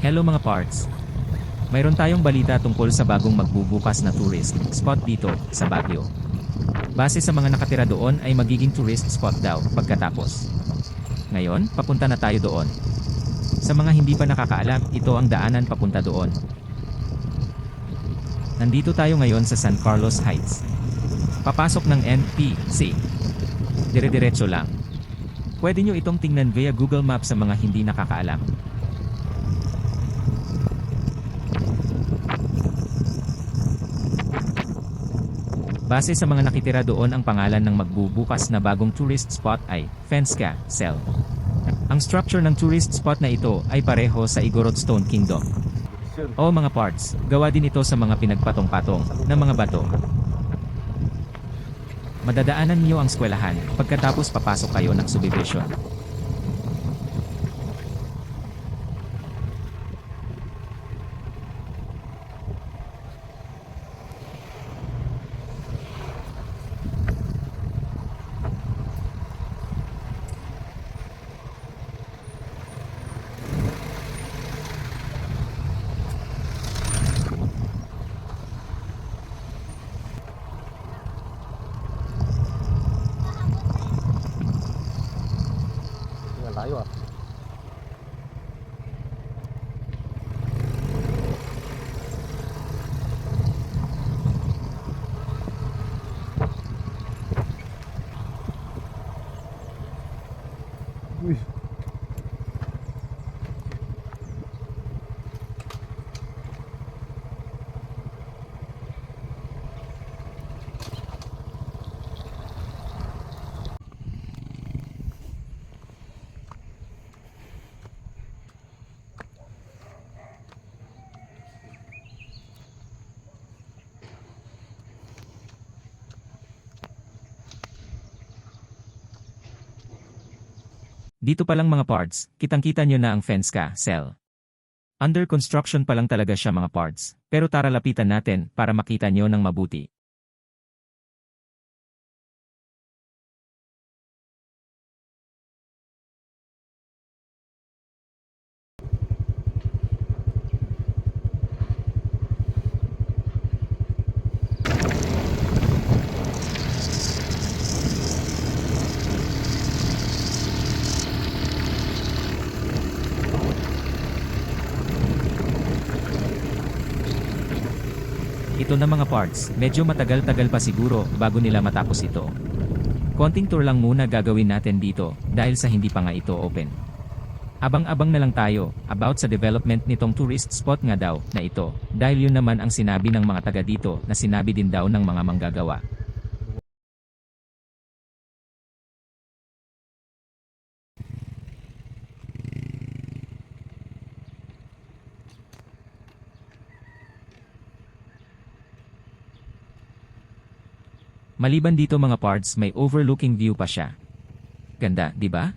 Hello mga parts! Mayroon tayong balita tungkol sa bagong magbubukas na tourist spot dito, sa Baguio. Base sa mga nakatira doon ay magiging tourist spot daw pagkatapos. Ngayon, papunta na tayo doon. Sa mga hindi pa nakakaalam, ito ang daanan papunta doon. Nandito tayo ngayon sa San Carlos Heights. Papasok ng NPC. Dire-diretso lang. Pwede nyo itong tingnan via Google Maps sa mga hindi nakakaalam. Base sa mga nakitira doon, ang pangalan ng magbubukas na bagong tourist spot ay Fenska Cell. Ang structure ng tourist spot na ito ay pareho sa Igorot Stone Kingdom. O mga parts, gawa din ito sa mga pinagpatong-patong na mga bato. Madadaanan niyo ang eskwelahan pagkatapos papasok kayo ng subdivision. Layo ah. Uy. Dito pa lang mga parts, kitang-kita nyo na ang Fenska Cell. Under construction pa lang talaga siya mga parts, pero tara lapitan natin para makita nyo ng mabuti. Ito na mga parts, medyo matagal-tagal pa siguro bago nila matapos ito. Konting tour lang muna gagawin natin dito dahil sa hindi pa nga ito open. Abang-abang na lang tayo about sa development nitong tourist spot nga daw na ito dahil yun naman ang sinabi ng mga taga dito na sinabi din daw ng mga manggagawa. Maliban dito mga parts, may overlooking view pa siya. Ganda, di ba?